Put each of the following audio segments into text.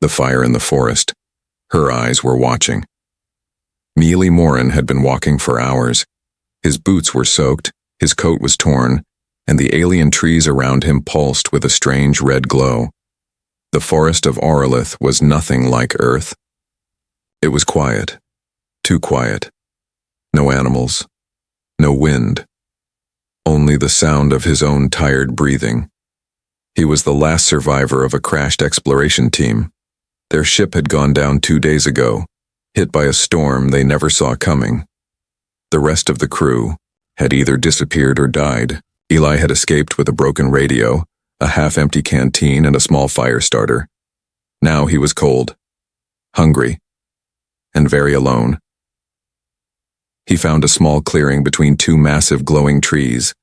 the fire in the forest. Her eyes were watching. Mealy Morin had been walking for hours. His boots were soaked, his coat was torn, and the alien trees around him pulsed with a strange red glow. The forest of Aurelith was nothing like Earth. It was quiet, too quiet. No animals, no wind, only the sound of his own tired breathing. He was the last survivor of a crashed exploration team. Their ship had gone down 2 days ago, hit by a storm they never saw coming. The rest of the crew had either disappeared or died. Eli had escaped with a broken radio, a half-empty canteen, and a small fire starter. Now he was cold, hungry, and very alone. He found a small clearing between two massive glowing trees.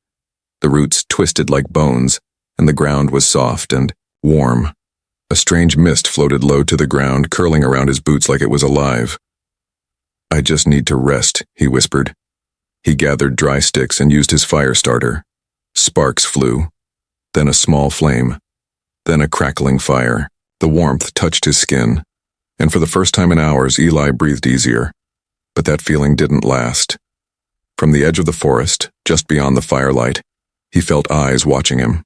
The roots twisted like bones, and the ground was soft and warm. A strange mist floated low to the ground, curling around his boots like it was alive. "I just need to rest," he whispered. He gathered dry sticks and used his fire starter. Sparks flew, then a small flame, then a crackling fire. The warmth touched his skin, and for the first time in hours, Eli breathed easier. But that feeling didn't last. From the edge of the forest, just beyond the firelight, he felt eyes watching him.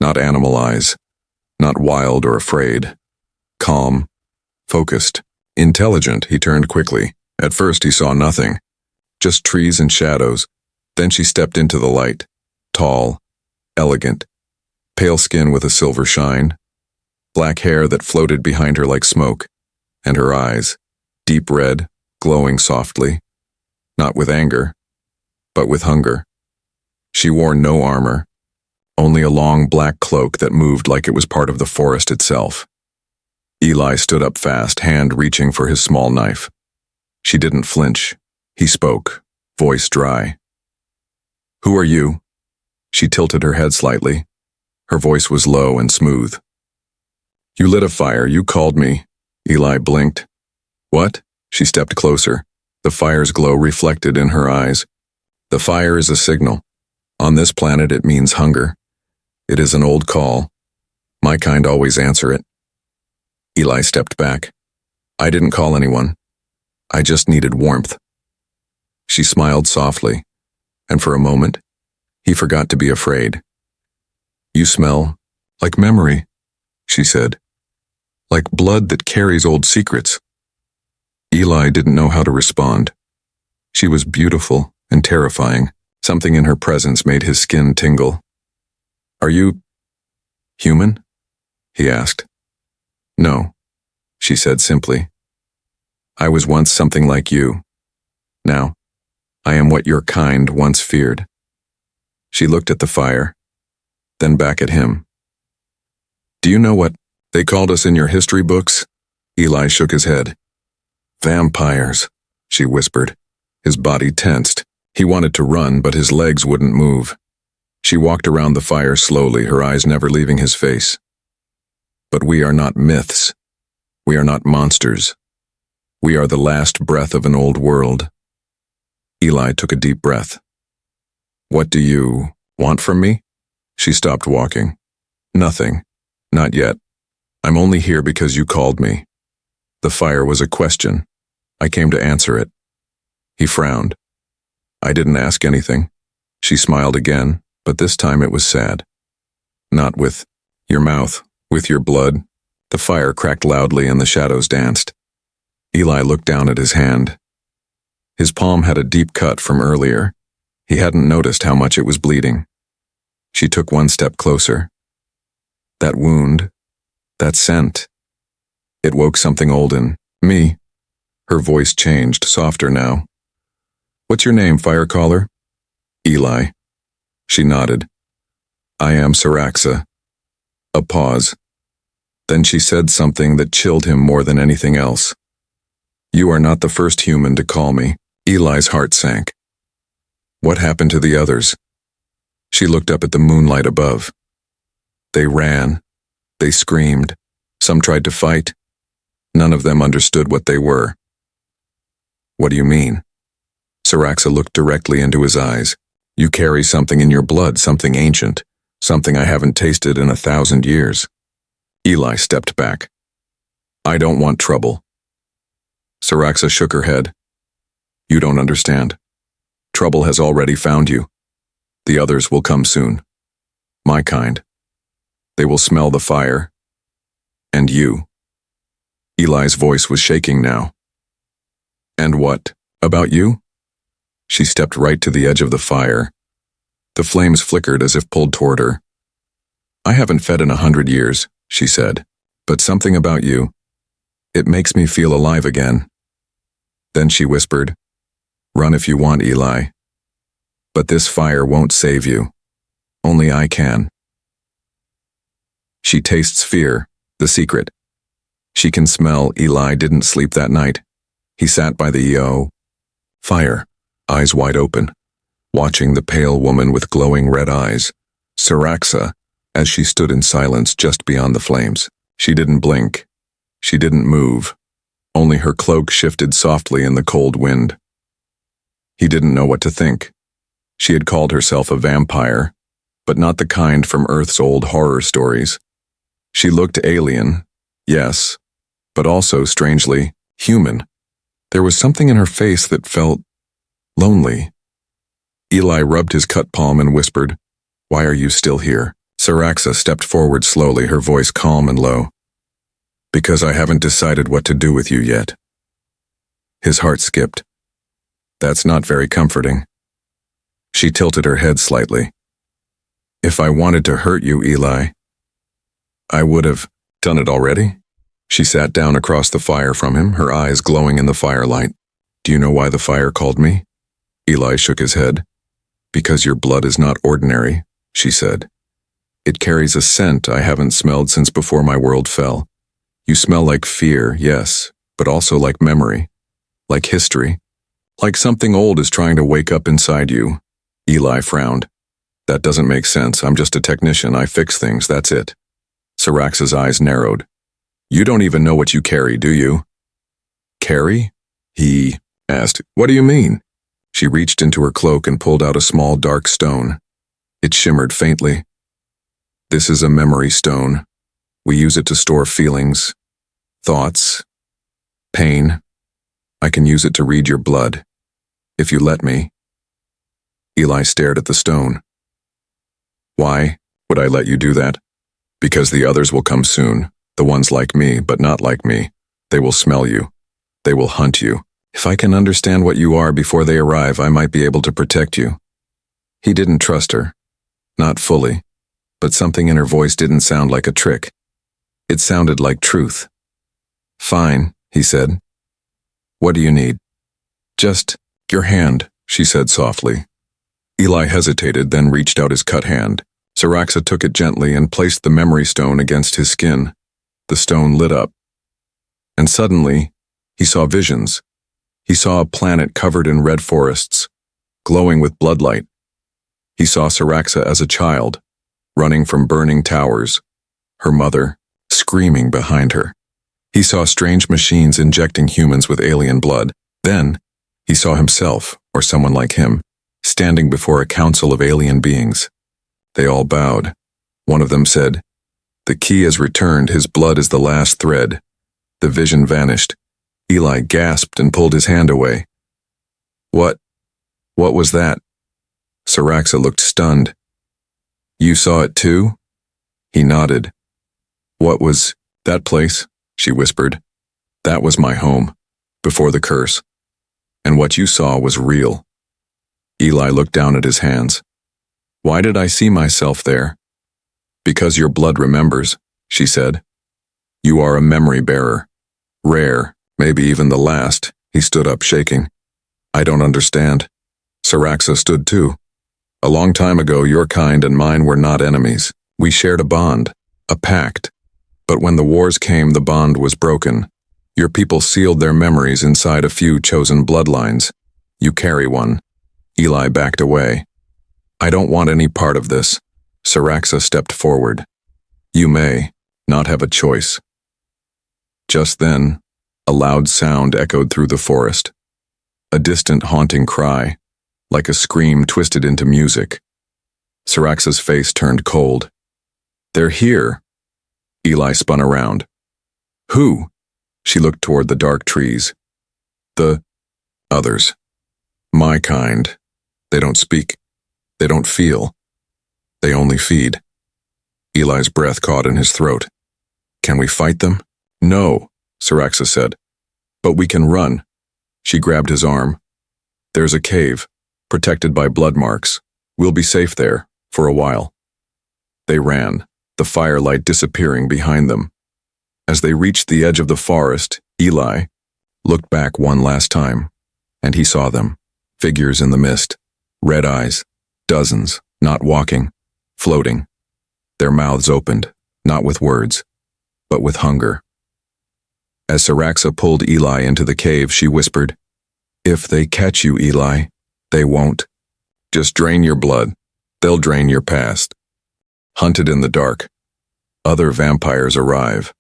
Not animal eyes, not wild or afraid. Calm, focused, intelligent. He turned quickly. At first he saw nothing, just trees and shadows. Then she stepped into the light, tall, elegant, pale skin with a silver shine, black hair that floated behind her like smoke, and her eyes, deep red, glowing softly, not with anger, but with hunger. She wore no armor, only a long black cloak that moved like it was part of the forest itself. Eli stood up fast, hand reaching for his small knife. She didn't flinch. He spoke, voice dry. "Who are you?" She tilted her head slightly. Her voice was low and smooth. "You lit a fire. You called me." Eli blinked. "What?" She stepped closer. The fire's glow reflected in her eyes. "The fire is a signal. On this planet it means hunger. It is an old call. My kind always answer it." Eli stepped back. "I didn't call anyone. I just needed warmth." She smiled softly, and for a moment, he forgot to be afraid. "You smell like memory," she said. "Like blood that carries old secrets." Eli didn't know how to respond. She was beautiful and terrifying. Something in her presence made his skin tingle. "Are you human?" he asked. "No," she said simply. "I was once something like you. Now, I am what your kind once feared." She looked at the fire, then back at him. "Do you know what they called us in your history books?" Eli shook his head. "Vampires," she whispered. His body tensed. He wanted to run, but his legs wouldn't move. She walked around the fire slowly, her eyes never leaving his face. "But we are not myths. We are not monsters. We are the last breath of an old world." Eli took a deep breath. "What do you want from me?" She stopped walking. "Nothing. Not yet. I'm only here because you called me." The fire was a question. I came to answer it. He frowned. "I didn't ask anything." She smiled again, but this time it was sad. "Not with your mouth, with your blood." The fire cracked loudly and the shadows danced. Eli looked down at his hand. His palm had a deep cut from earlier. He hadn't noticed how much it was bleeding. She took one step closer. That wound, that scent. It woke something old in me. Her voice changed, softer now. "What's your name, Firecaller?" "Eli." She nodded. "I am Saraxa." A pause. Then she said something that chilled him more than anything else. "You are not the first human to call me." Eli's heart sank. "What happened to the others?" She looked up at the moonlight above. They ran. They screamed. Some tried to fight. None of them understood what they were. "What do you mean?" Saraxa looked directly into his eyes. "You carry something in your blood, something ancient, something I haven't tasted in 1,000 years." Eli stepped back. I don't want trouble. Saraxa shook her head. You don't understand. Trouble has already found you. The others will come soon. My kind. They will smell the fire. And you. Eli's voice was shaking now. And what about you? She stepped right to the edge of the fire. The flames flickered as if pulled toward her. I haven't fed in 100 years, she said, but something about you. It makes me feel alive again. Then she whispered, Run if you want, Eli. But this fire won't save you. Only I can. She tastes fear, the secret. She can smell Eli didn't sleep that night. He sat by the fire, eyes wide open, watching the pale woman with glowing red eyes, Saraxa, as she stood in silence just beyond the flames. She didn't blink. She didn't move. Only her cloak shifted softly in the cold wind. He didn't know what to think. She had called herself a vampire, but not the kind from Earth's old horror stories. She looked alien, yes, but also, strangely, human. There was something in her face that felt lonely. Eli rubbed his cut palm and whispered, Why are you still here? Saraxa stepped forward slowly, her voice calm and low. Because I haven't decided what to do with you yet. His heart skipped. That's not very comforting. She tilted her head slightly. If I wanted to hurt you, Eli, I would have done it already. She sat down across the fire from him, her eyes glowing in the firelight. Do you know why the fire called me? Eli shook his head. Because your blood is not ordinary, she said. It carries a scent I haven't smelled since before my world fell. You smell like fear, yes, but also like memory, like history, like something old is trying to wake up inside you. Eli frowned. That doesn't make sense. I'm just a technician. I fix things, that's it. Saraxa's eyes narrowed. You don't even know what you carry, do you? Carry? He asked. What do you mean? She reached into her cloak and pulled out a small dark stone. It shimmered faintly. This is a memory stone. We use it to store feelings, thoughts, pain. I can use it to read your blood, if you let me. Eli stared at the stone. Why would I let you do that? Because the others will come soon, the ones like me, but not like me. They will smell you. They will hunt you. If I can understand what you are before they arrive, I might be able to protect you. He didn't trust her. Not fully. But something in her voice didn't sound like a trick. It sounded like truth. Fine, he said. What do you need? Just your hand, she said softly. Eli hesitated, then reached out his cut hand. Saraxa took it gently and placed the memory stone against his skin. The stone lit up. And suddenly, he saw visions. He saw a planet covered in red forests, glowing with bloodlight. He saw Saraxa as a child, running from burning towers, her mother screaming behind her. He saw strange machines injecting humans with alien blood. Then, he saw himself, or someone like him, standing before a council of alien beings. They all bowed. One of them said, The key has returned, his blood is the last thread. The vision vanished. Eli gasped and pulled his hand away. What was that? Saraxa looked stunned. You saw it too? He nodded. What was that place? She whispered. That was my home, before the curse. And what you saw was real. Eli looked down at his hands. Why did I see myself there? Because your blood remembers, she said. You are a memory bearer. Rare, maybe even the last. He stood up, shaking. I don't understand. Saraxa stood too. A long time ago, your kind and mine were not enemies. We shared a bond, a pact. But when the wars came, the bond was broken. Your people sealed their memories inside a few chosen bloodlines. You carry one. Eli backed away. I don't want any part of this. Saraxa stepped forward. You may not have a choice. Just then, a loud sound echoed through the forest. A distant haunting cry, like a scream twisted into music. Saraxa's face turned cold. They're here. Eli spun around. Who? She looked toward the dark trees. The others. My kind. They don't speak. They don't feel. They only feed. Eli's breath caught in his throat. Can we fight them? No, Saraxa said. But we can run. She grabbed his arm. There's a cave, protected by blood marks. We'll be safe there, for a while. They ran, the firelight disappearing behind them. As they reached the edge of the forest, Eli looked back one last time, and he saw them, figures in the mist, red eyes, dozens, not walking, floating. Their mouths opened, not with words, but with hunger. As Saraxa pulled Eli into the cave, she whispered, If they catch you, Eli, they won't. Just drain your blood. They'll drain your past. Hunted in the dark. Other vampires arrive.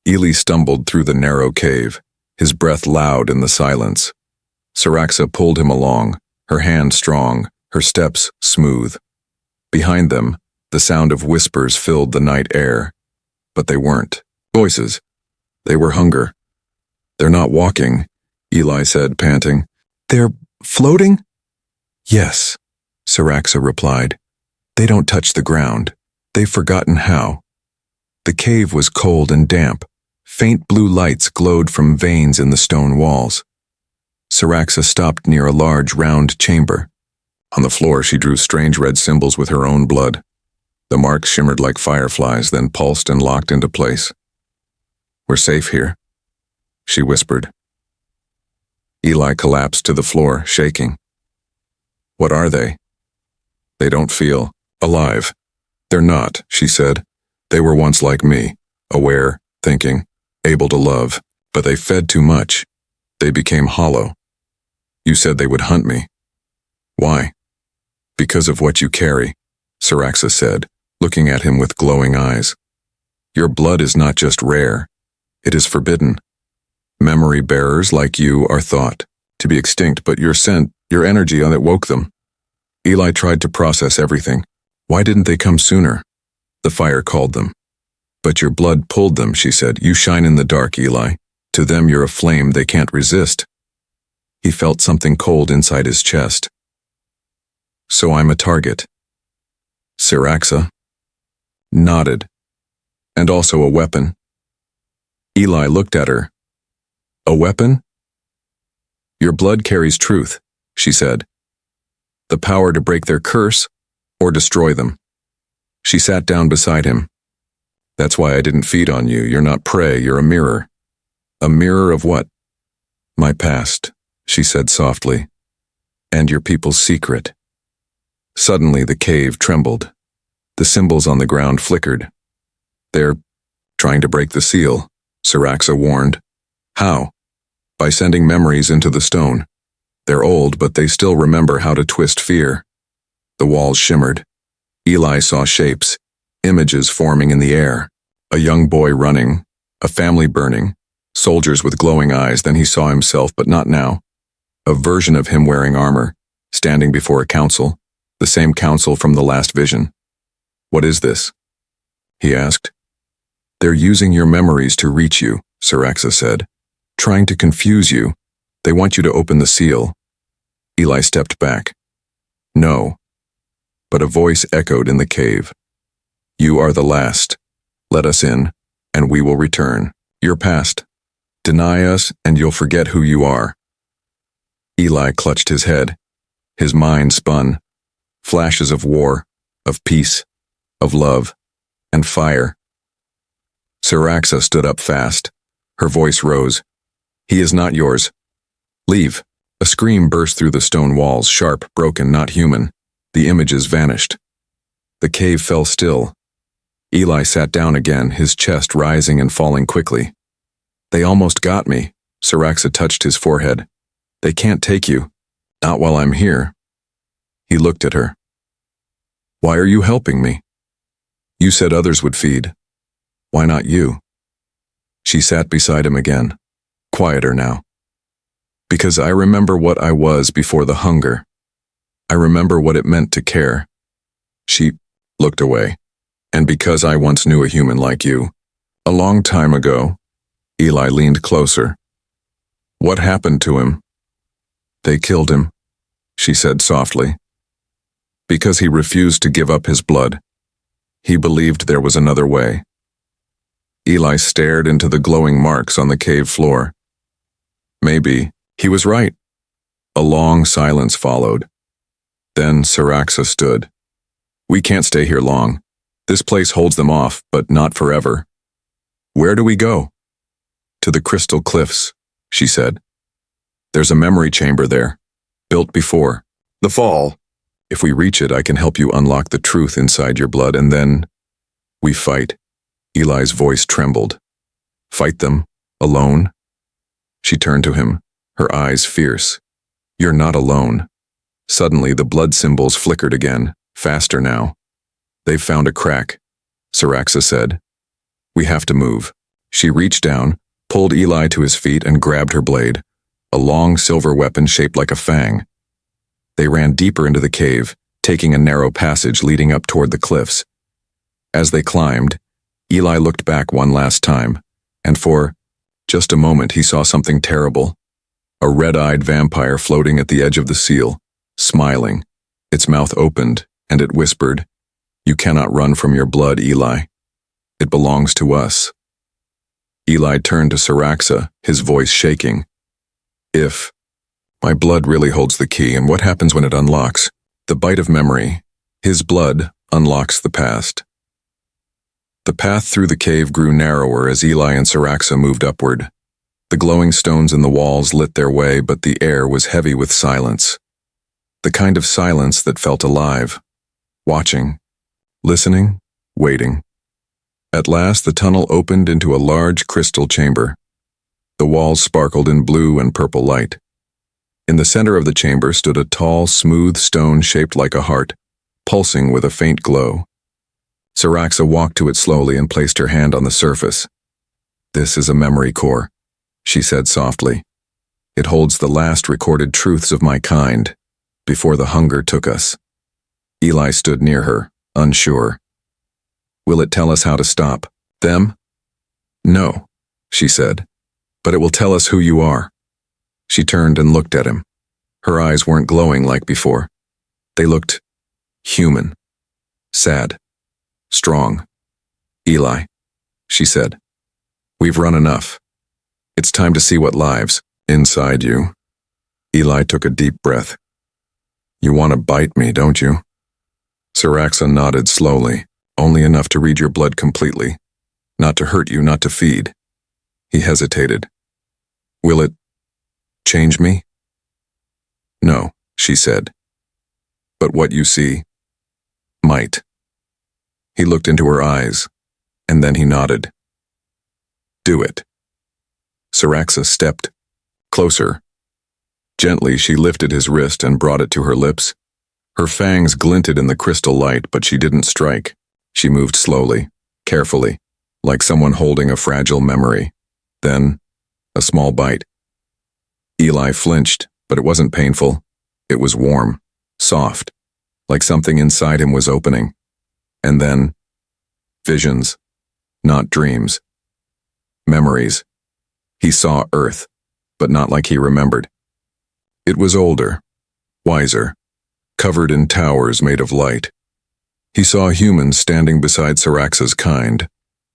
Eli stumbled through the narrow cave, his breath loud in the silence. Saraxa pulled him along, her hand strong, her steps smooth. Behind them, the sound of whispers filled the night air. But they weren't voices. They were hunger. They're not walking, Eli said, panting. They're floating? Yes, Saraxa replied. They don't touch the ground. They've forgotten how. The cave was cold and damp. Faint blue lights glowed from veins in the stone walls. Saraxa stopped near a large, round chamber. On the floor, she drew strange red symbols with her own blood. The marks shimmered like fireflies, then pulsed and locked into place. We're safe here, she whispered. Eli collapsed to the floor, shaking. What are they? They don't feel alive. They're not, she said. They were once like me, aware, thinking, able to love, but they fed too much. They became hollow. You said they would hunt me. Why? Because of what you carry, Saraxa said, looking at him with glowing eyes. Your blood is not just rare, it is forbidden. Memory bearers like you are thought to be extinct, but your scent, your energy on it woke them. Eli tried to process everything. Why didn't they come sooner? The fire called them. But your blood pulled them, she said. You shine in the dark, Eli. To them you're a flame they can't resist. He felt something cold inside his chest. So I'm a target. Saraxa nodded. And also a weapon. Eli looked at her. A weapon? Your blood carries truth, she said. The power to break their curse or destroy them. She sat down beside him. That's why I didn't feed on you. You're not prey, you're a mirror. A mirror of what? My past, she said softly. And your people's secret. Suddenly the cave trembled. The symbols on the ground flickered. They're trying to break the seal, Saraxa warned. How? By sending memories into the stone. They're old, but they still remember how to twist fear. The walls shimmered. Eli saw shapes, images forming in the air. A young boy running, a family burning, soldiers with glowing eyes. Then he saw himself, but not now. A version of him wearing armor, standing before a council, the same council from the last vision. What is this? He asked. They're using your memories to reach you, Saraxa said. Trying to confuse you. They want you to open the seal. Eli stepped back. No. But a voice echoed in the cave. You are the last. Let us in, and we will return. Your past. Deny us, and you'll forget who you are. Eli clutched his head. His mind spun. Flashes of war, of peace, of love, and fire. Saraxa stood up fast. Her voice rose. He is not yours. Leave. A scream burst through the stone walls, sharp, broken, not human. The images vanished. The cave fell still. Eli sat down again, his chest rising and falling quickly. They almost got me. Saraxa touched his forehead. They can't take you. Not while I'm here. He looked at her. Why are you helping me? You said others would feed. Why not you? She sat beside him again, quieter now. Because I remember what I was before the hunger. I remember what it meant to care. She looked away. And because I once knew a human like you, a long time ago, Eli leaned closer. What happened to him? They killed him, she said softly. Because he refused to give up his blood. He believed there was another way. Eli stared into the glowing marks on the cave floor. Maybe he was right. A long silence followed. Then Saraxa stood. We can't stay here long. This place holds them off, but not forever. Where do we go? To the crystal cliffs, she said. There's a memory chamber there, built before the fall. If we reach it, I can help you unlock the truth inside your blood, and then we fight. Eli's voice trembled. Fight them? Alone? She turned to him, her eyes fierce. You're not alone. Suddenly, the blood symbols flickered again, faster now. They've found a crack, Saraxa said. We have to move. She reached down, pulled Eli to his feet, and grabbed her blade, a long silver weapon shaped like a fang. They ran deeper into the cave, taking a narrow passage leading up toward the cliffs. As they climbed, Eli looked back one last time, and for just a moment he saw something terrible. A red-eyed vampire floating at the edge of the seal, smiling. Its mouth opened, and it whispered, You cannot run from your blood, Eli. It belongs to us. Eli turned to Saraxa, his voice shaking. If my blood really holds the key, and what happens when it unlocks? The bite of memory. His blood unlocks the past. The path through the cave grew narrower as Eli and Saraxa moved upward. The glowing stones in the walls lit their way, but the air was heavy with silence. The kind of silence that felt alive, watching, listening, waiting. At last, the tunnel opened into a large crystal chamber. The walls sparkled in blue and purple light. In the center of the chamber stood a tall, smooth stone shaped like a heart, pulsing with a faint glow. Saraxa walked to it slowly and placed her hand on the surface. This is a memory core, she said softly. It holds the last recorded truths of my kind, before the hunger took us. Eli stood near her, unsure. Will it tell us how to stop them? No, she said, but it will tell us who you are. She turned and looked at him. Her eyes weren't glowing like before. They looked human, sad, strong. Eli, she said, we've run enough. It's time to see what lives inside you. Eli took a deep breath. You want to bite me, don't you? Saraxa nodded slowly, only enough to read your blood completely. Not to hurt you, not to feed. He hesitated. Will it change me? No, she said. But what you see might. He looked into her eyes, and then he nodded. Do it. Saraxa stepped closer. Gently, she lifted his wrist and brought it to her lips. Her fangs glinted in the crystal light, but she didn't strike. She moved slowly, carefully, like someone holding a fragile memory. Then, a small bite. Eli flinched, but it wasn't painful. It was warm, soft, like something inside him was opening. And then, visions, not dreams. Memories. He saw Earth, but not like he remembered. It was older, wiser, covered in towers made of light. He saw humans standing beside Saraxa's kind,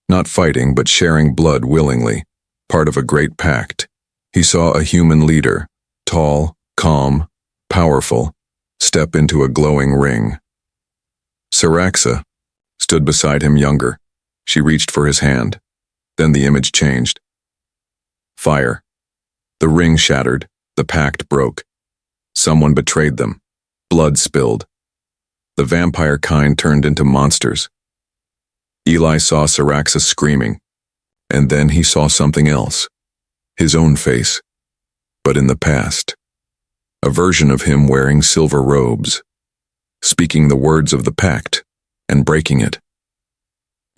not fighting but sharing blood willingly, part of a great pact. He saw a human leader, tall, calm, powerful, step into a glowing ring. Saraxa stood beside him, younger. She reached for his hand. Then the image changed. Fire. The ring shattered. The pact broke. Someone betrayed them. Blood spilled. The vampire kind turned into monsters. Eli saw Saraxa screaming, and then he saw something else. His own face, but in the past. A version of him wearing silver robes, speaking the words of the pact and breaking it.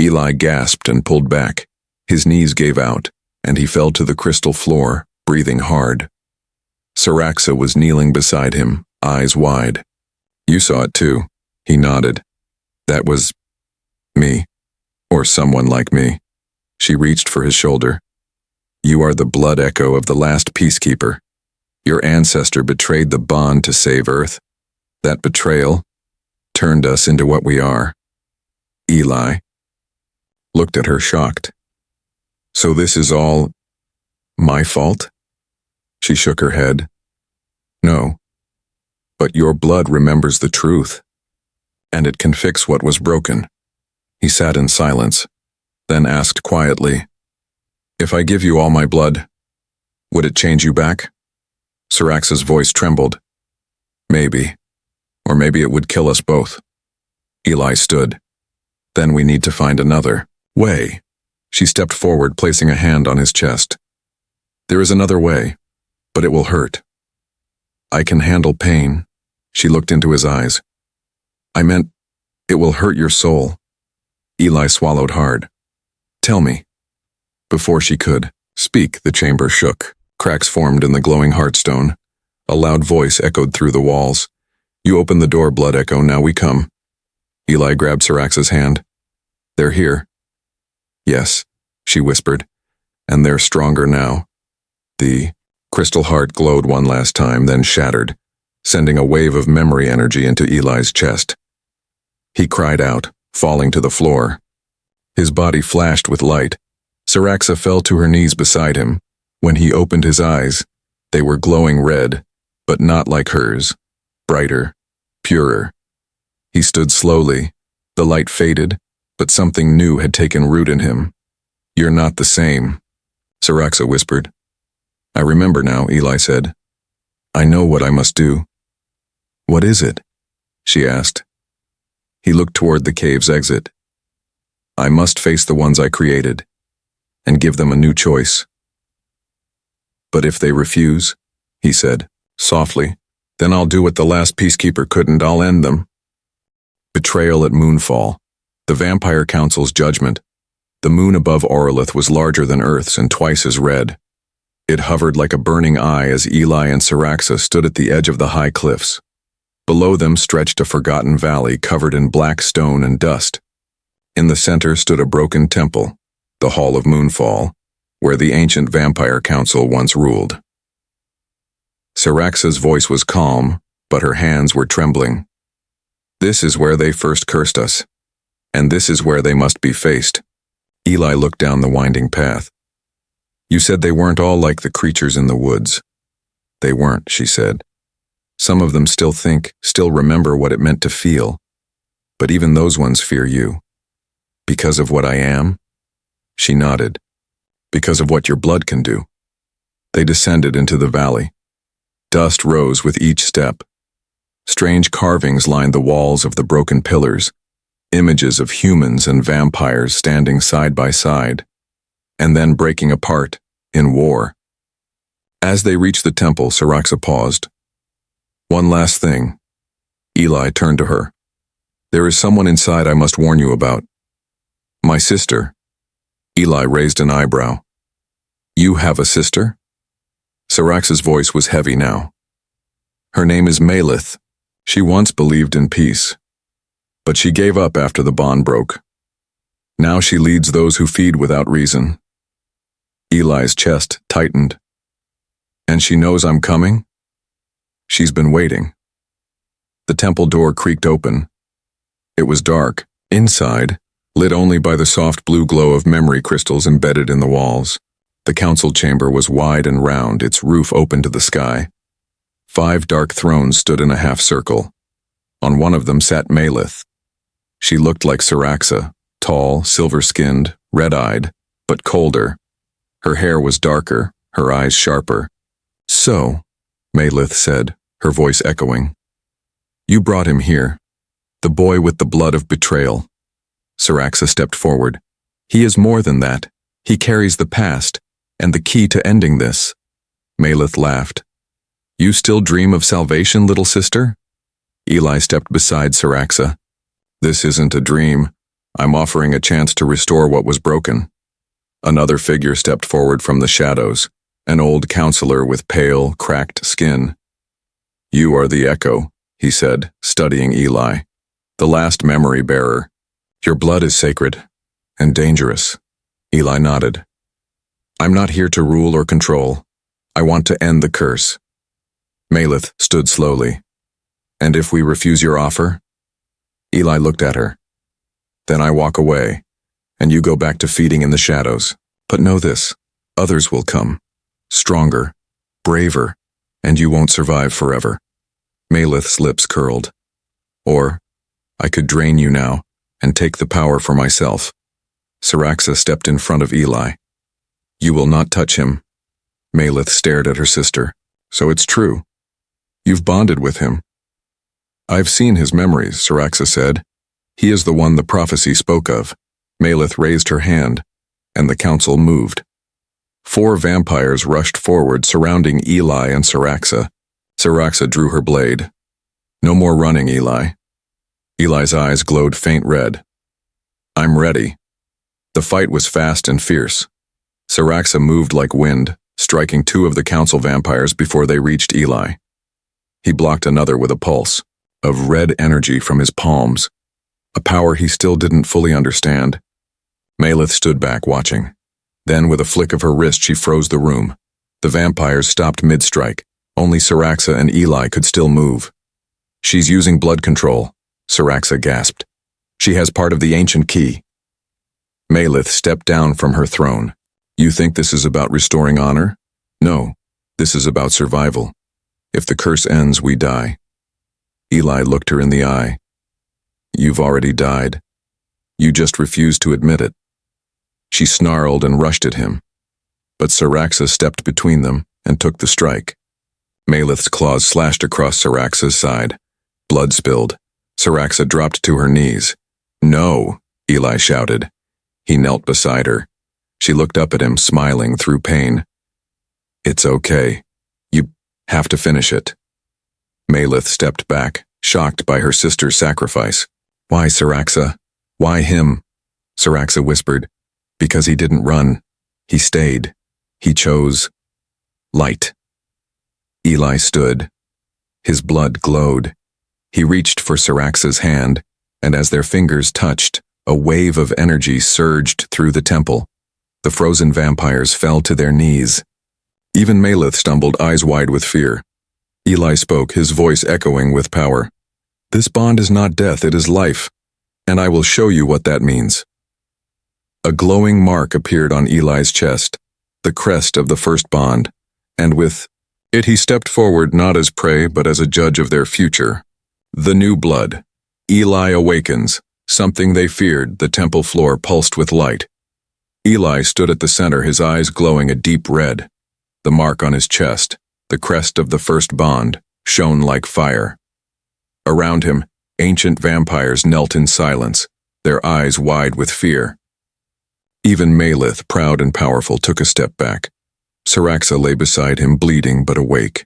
Eli gasped and pulled back. His knees gave out, and he fell to the crystal floor, breathing hard. Saraxa was kneeling beside him, eyes wide. You saw it too, he nodded. That was me, or someone like me. She reached for his shoulder. You are the blood echo of the last peacekeeper. Your ancestor betrayed the bond to save Earth. That betrayal turned us into what we are. Eli looked at her shocked. So this is all my fault? She shook her head. No, but your blood remembers the truth, and it can fix what was broken. He sat in silence, then asked quietly, If I give you all my blood, would it change you back? Syrax's voice trembled. Maybe. Or maybe it would kill us both. Eli stood. Then we need to find another way. She stepped forward, placing a hand on his chest. There is another way, but it will hurt. I can handle pain. She looked into his eyes. I meant, it will hurt your soul. Eli swallowed hard. Tell me. Before she could speak, the chamber shook. Cracks formed in the glowing heartstone. A loud voice echoed through the walls. You open the door, Blood Echo, now we come. Eli grabbed Syrax's hand. They're here. Yes, she whispered, and they're stronger now. The crystal heart glowed one last time, then shattered, sending a wave of memory energy into Eli's chest. He cried out, falling to the floor. His body flashed with light. Syraxa fell to her knees beside him. When he opened his eyes, they were glowing red, but not like hers, brighter, purer. He stood slowly. The light faded, but something new had taken root in him. You're not the same, Syraxa whispered. I remember now, Eli said. I know what I must do. What is it? She asked. He looked toward the cave's exit. I must face the ones I created, and give them a new choice. But if they refuse, he said, softly, then I'll do what the last peacekeeper couldn't, I'll end them. Betrayal at moonfall. The Vampire Council's judgment. The moon above Orolith was larger than Earth's and twice as red. It hovered like a burning eye as Eli and Syraxa stood at the edge of the high cliffs. Below them stretched a forgotten valley covered in black stone and dust. In the center stood a broken temple, the Hall of Moonfall, where the ancient Vampire Council once ruled. Syraxa's voice was calm, but her hands were trembling. This is where they first cursed us, and this is where they must be faced. Eli looked down the winding path. You said they weren't all like the creatures in the woods. They weren't, she said. Some of them still think, still remember what it meant to feel. But even those ones fear you. Because of what I am? She nodded. Because of what your blood can do. They descended into the valley. Dust rose with each step. Strange carvings lined the walls of the broken pillars, images of humans and vampires standing side by side, and then breaking apart in war. As they reached the temple, Syraxa paused. One last thing. Eli turned to her. There is someone inside I must warn you about. My sister. Eli raised an eyebrow. You have a sister? Syraxa's voice was heavy now. Her name is Malith. She once believed in peace, but she gave up after the bond broke. Now she leads those who feed without reason. Eli's chest tightened. And she knows I'm coming? She's been waiting. The temple door creaked open. It was dark, inside, lit only by the soft blue glow of memory crystals embedded in the walls. The council chamber was wide and round, its roof open to the sky. 5 dark thrones stood in a half circle. On one of them sat Malith. She looked like Syraxa, tall, silver-skinned, red-eyed, but colder. Her hair was darker, her eyes sharper. So, Malith said, her voice echoing. You brought him here. The boy with the blood of betrayal. Syraxa stepped forward. He is more than that. He carries the past, and the key to ending this. Malith laughed. You still dream of salvation, little sister? Eli stepped beside Syraxa. This isn't a dream. I'm offering a chance to restore what was broken. Another figure stepped forward from the shadows, an old counselor with pale, cracked skin. You are the echo, he said, studying Eli. The last memory bearer. Your blood is sacred and dangerous. Eli nodded. I'm not here to rule or control. I want to end the curse. Malith stood slowly. And if we refuse your offer? Eli looked at her. Then I walk away, and you go back to feeding in the shadows. But know this, others will come. Stronger, braver, and you won't survive forever. Malith's lips curled. Or, I could drain you now, and take the power for myself. Saraxa stepped in front of Eli. You will not touch him. Malith stared at her sister. So it's true. You've bonded with him. I've seen his memories, Saraxa said. He is the one the prophecy spoke of. Malith raised her hand, and the council moved. 4 vampires rushed forward, surrounding Eli and Saraxa. Saraxa drew her blade. No more running, Eli. Eli's eyes glowed faint red. I'm ready. The fight was fast and fierce. Saraxa moved like wind, striking 2 of the council vampires before they reached Eli. He blocked another with a pulse of red energy from his palms, a power he still didn't fully understand. Malith stood back, watching. Then, with a flick of her wrist, she froze the room. The vampires stopped mid-strike. Only Saraxa and Eli could still move. She's using blood control, Saraxa gasped. She has part of the ancient key. Malith stepped down from her throne. You think this is about restoring honor? No, this is about survival. If the curse ends, we die. Eli looked her in the eye. You've already died. You just refused to admit it. She snarled and rushed at him. But Saraxa stepped between them and took the strike. Malith's claws slashed across Saraxa's side. Blood spilled. Saraxa dropped to her knees. No, Eli shouted. He knelt beside her. She looked up at him, smiling through pain. It's okay. You have to finish it. Malith stepped back, shocked by her sister's sacrifice. Why, Saraxa? Why him? Saraxa whispered. Because he didn't run. He stayed. He chose light. Eli stood. His blood glowed. He reached for Saraxa's hand, and as their fingers touched, a wave of energy surged through the temple. The frozen vampires fell to their knees. Even Malith stumbled, eyes wide with fear. Eli spoke, his voice echoing with power. This bond is not death, it is life, and I will show you what that means. A glowing mark appeared on Eli's chest, the crest of the first bond, and with it he stepped forward not as prey but as a judge of their future. The new blood. Eli awakens. Something they feared, the temple floor pulsed with light. Eli stood at the center, his eyes glowing a deep red. The mark on his chest, the crest of the first bond, shone like fire. Around him, ancient vampires knelt in silence, their eyes wide with fear. Even Malith, proud and powerful, took a step back. Saraxa lay beside him, bleeding but awake.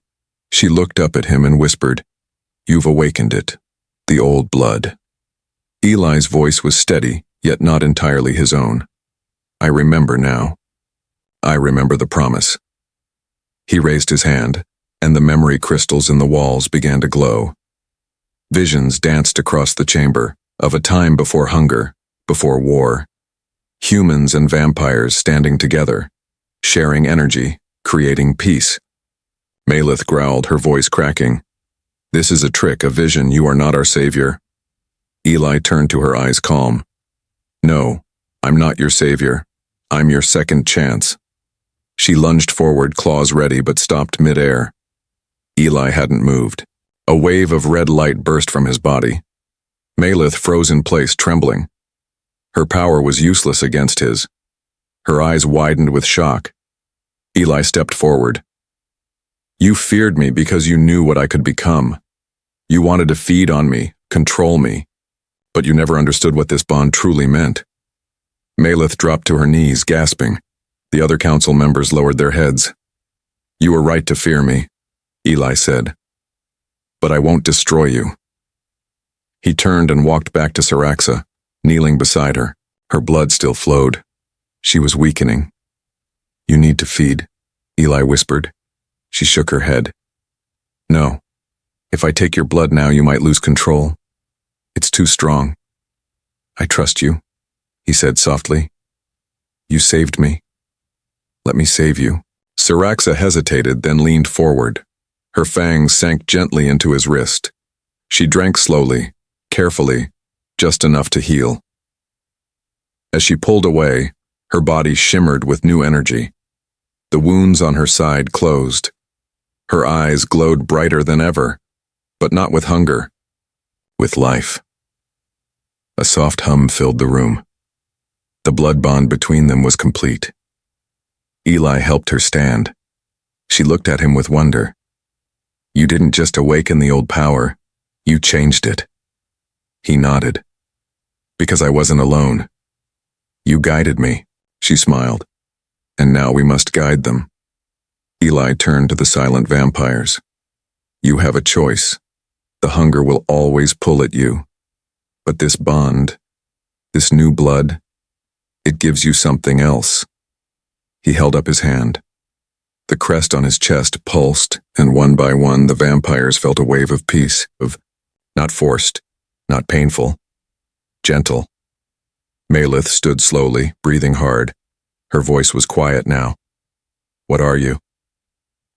She looked up at him and whispered, You've awakened it, the old blood. Eli's voice was steady, yet not entirely his own. I remember now. I remember the promise. He raised his hand, and the memory crystals in the walls began to glow. Visions danced across the chamber, of a time before hunger, before war. Humans and vampires standing together, sharing energy, creating peace. Malith growled, her voice cracking. This is a trick, a vision, you are not our savior. Eli turned to her, eyes calm. No, I'm not your savior. I'm your second chance. She lunged forward, claws ready, but stopped midair. Eli hadn't moved. A wave of red light burst from his body. Malith froze in place, trembling. Her power was useless against his. Her eyes widened with shock. Eli stepped forward. You feared me because you knew what I could become. You wanted to feed on me, control me. But you never understood what this bond truly meant. Malith dropped to her knees, gasping. The other council members lowered their heads. You were right to fear me, Eli said. But I won't destroy you. He turned and walked back to Saraxa, kneeling beside her. Her blood still flowed. She was weakening. You need to feed, Eli whispered. She shook her head. No. If I take your blood now, you might lose control. It's too strong. I trust you, he said softly. You saved me. Let me save you." Siraxa hesitated, then leaned forward. Her fangs sank gently into his wrist. She drank slowly, carefully, just enough to heal. As she pulled away, her body shimmered with new energy. The wounds on her side closed. Her eyes glowed brighter than ever, but not with hunger, with life. A soft hum filled the room. The blood bond between them was complete. Eli helped her stand. She looked at him with wonder. "You didn't just awaken the old power, you changed it." He nodded. "Because I wasn't alone. You guided me," she smiled. "And now we must guide them." Eli turned to the silent vampires. "You have a choice. The hunger will always pull at you. But this bond, this new blood, it gives you something else." He held up his hand. The crest on his chest pulsed, and one by one the vampires felt a wave of peace, not forced, not painful, gentle. Malith stood slowly, breathing hard. Her voice was quiet now. "What are you?"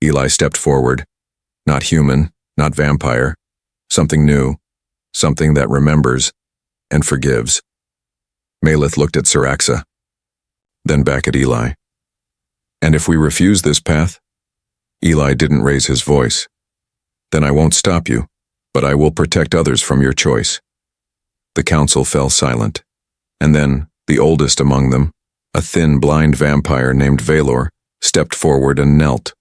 Eli stepped forward. "Not human, not vampire. Something new, something that remembers and forgives." Malith looked at Siraxa, then back at Eli. "And if we refuse this path?" Eli didn't raise his voice. "Then I won't stop you, but I will protect others from your choice." The council fell silent, and then the oldest among them, a thin, blind vampire named Valor, stepped forward and knelt.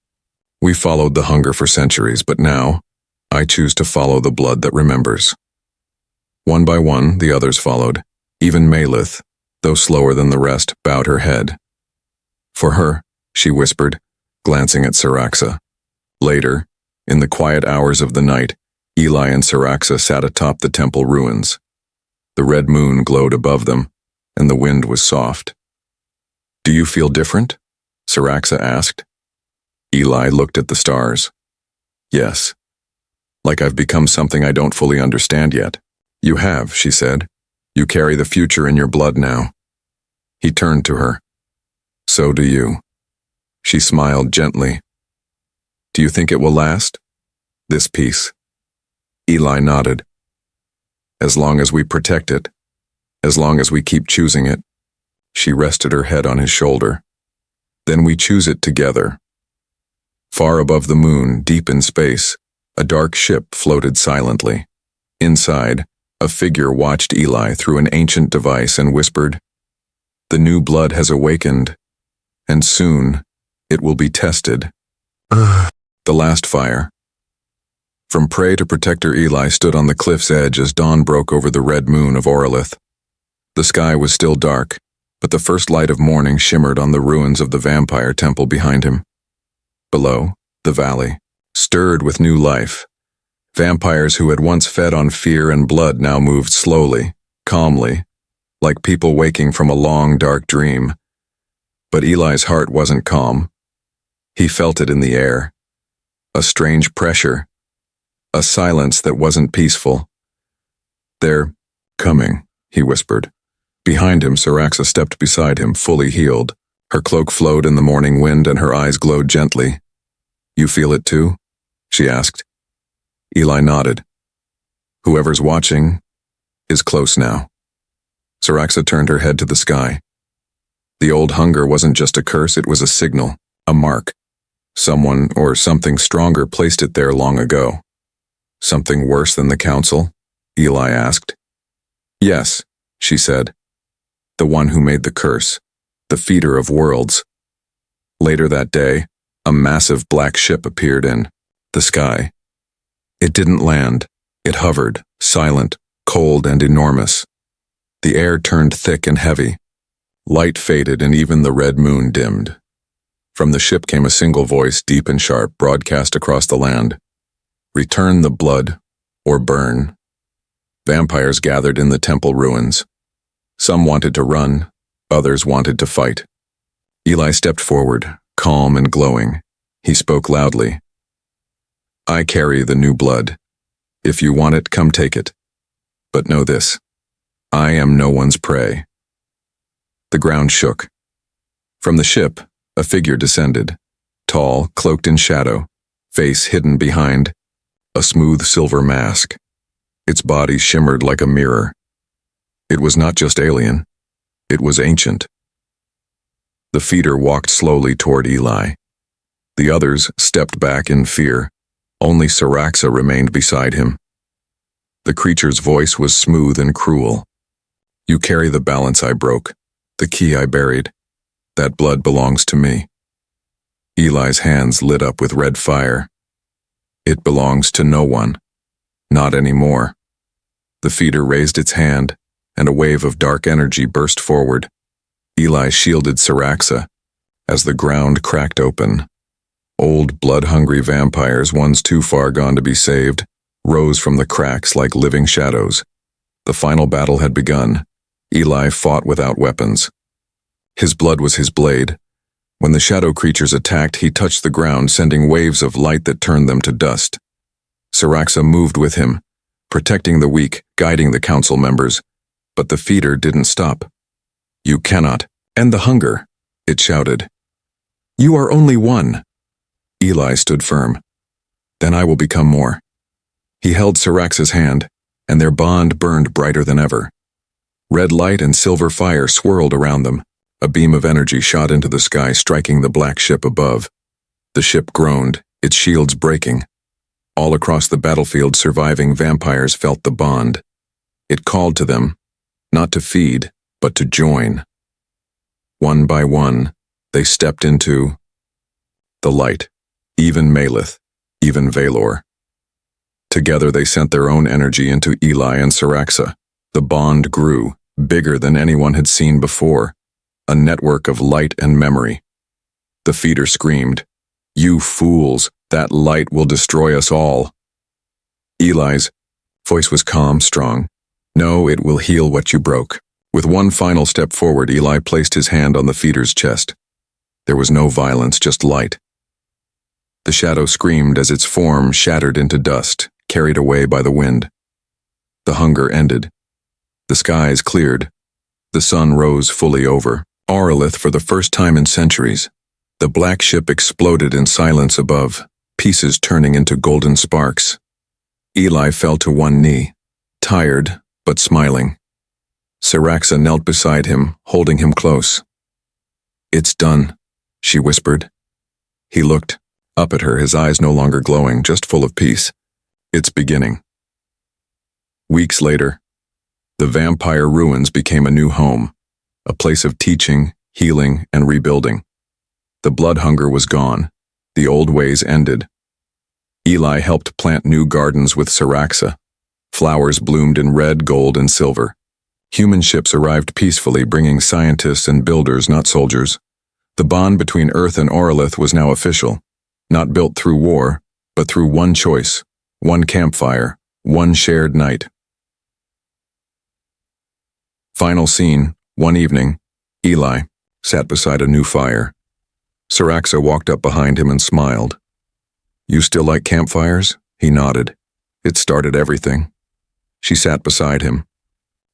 "We followed the hunger for centuries, but now, I choose to follow the blood that remembers." One by one, the others followed. Even Malith, though slower than the rest, bowed her head. "For her," she whispered, glancing at Siraxa. Later, in the quiet hours of the night, Eli and Siraxa sat atop the temple ruins. The red moon glowed above them, and the wind was soft. "Do you feel different?" Siraxa asked. Eli looked at the stars. "Yes. Like I've become something I don't fully understand yet." "You have," she said. "You carry the future in your blood now." He turned to her. "So do you." She smiled gently. "Do you think it will last? This peace?" Eli nodded. "As long as we protect it, as long as we keep choosing it." She rested her head on his shoulder. "Then we choose it together." Far above the moon, deep in space, a dark ship floated silently. Inside, a figure watched Eli through an ancient device and whispered, "The new blood has awakened, and soon it will be tested." The last fire. From prey to protector, Eli stood on the cliff's edge as dawn broke over the red moon of Orlith. The sky was still dark, but the first light of morning shimmered on the ruins of the vampire temple behind him. Below, the valley, stirred with new life. Vampires who had once fed on fear and blood now moved slowly, calmly, like people waking from a long, dark dream. But Eli's heart wasn't calm. He felt it in the air. A strange pressure. A silence that wasn't peaceful. "They're coming," he whispered. Behind him, Siraxa stepped beside him, fully healed. Her cloak flowed in the morning wind and her eyes glowed gently. "You feel it too?" she asked. Eli nodded. "Whoever's watching is close now." Siraxa turned her head to the sky. The old hunger wasn't just a curse, it was a signal, a mark. Someone or something stronger placed it there long ago. "Something worse than the council?" Eli asked. "Yes," she said. "The one who made the curse, the feeder of worlds." Later that day, a massive black ship appeared in the sky. It didn't land. It hovered, silent, cold, and enormous. The air turned thick and heavy. Light faded and even the red moon dimmed. From the ship came a single voice, deep and sharp, broadcast across the land. "Return the blood, or burn." Vampires gathered in the temple ruins. Some wanted to run, others wanted to fight. Eli stepped forward, calm and glowing. He spoke loudly. "I carry the new blood. If you want it, come take it. But know this, I am no one's prey." The ground shook. From the ship, A figure descended, tall, cloaked in shadow, face hidden behind a smooth silver mask. Its body shimmered like a mirror. It was not just alien, it was ancient. The feeder walked slowly toward Eli. The others stepped back in fear. Only Siraxa remained beside him. The creature's voice was smooth and cruel. You carry the balance I broke, the key I buried. That blood belongs to me. Eli's hands lit up with red fire. It belongs to no one. Not anymore. The feeder raised its hand, and a wave of dark energy burst forward. Eli shielded Siraxa. As the ground cracked open, old blood-hungry vampires, ones too far gone to be saved, rose from the cracks like living shadows. The final battle had begun. Eli fought without weapons. His blood was his blade. When the shadow creatures attacked, he touched the ground, sending waves of light that turned them to dust. Siraxa moved with him, protecting the weak, guiding the council members. But the feeder didn't stop. You cannot end the hunger, it shouted. You are only one. Eli stood firm. Then I will become more. He held Siraxa's hand, and their bond burned brighter than ever. Red light and silver fire swirled around them. A beam of energy shot into the sky, striking the black ship above. The ship groaned, its shields breaking. All across the battlefield, surviving vampires felt the bond. It called to them, not to feed, but to join. One by one, they stepped into the light, even Malith, even Valor. Together they sent their own energy into Eli and Siraxa. The bond grew, bigger than anyone had seen before, a network of light and memory. The feeder screamed, You fools, that light will destroy us all. Eli's voice was calm, strong. No, it will heal what you broke. With one final step forward, Eli placed his hand on the feeder's chest. There was no violence, just light. The shadow screamed as its form shattered into dust, carried away by the wind. The hunger ended. The skies cleared. The sun rose fully over Aurelith for the first time in centuries. The black ship exploded in silence above, pieces turning into golden sparks. Eli fell to one knee, tired but smiling. Siraxa knelt beside him, holding him close. It's done, she whispered. He looked up at her, his eyes no longer glowing, just full of peace. It's beginning. Weeks later, the vampire ruins became a new home, a place of teaching, healing, and rebuilding. The blood hunger was gone. The old ways ended. Eli helped plant new gardens with Siraxa. Flowers bloomed in red, gold, and silver. Human ships arrived peacefully, bringing scientists and builders, not soldiers. The bond between Earth and Aurelith was now official, not built through war, but through one choice, one campfire, one shared night. Final scene, one evening, Eli sat beside a new fire. Siraxa walked up behind him and smiled. You still like campfires? He nodded. It started everything. She sat beside him.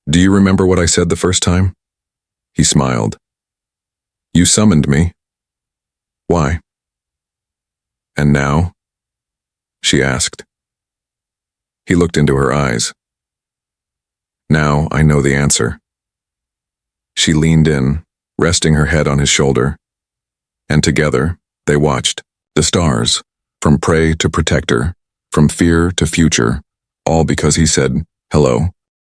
Do you remember what I said the first time? He smiled. You summoned me. Why? And now? She asked. He looked into her eyes. Now I know the answer. She leaned in, resting her head on his shoulder, and together they watched the stars, from prey to protector, from fear to future, all because he said, hello.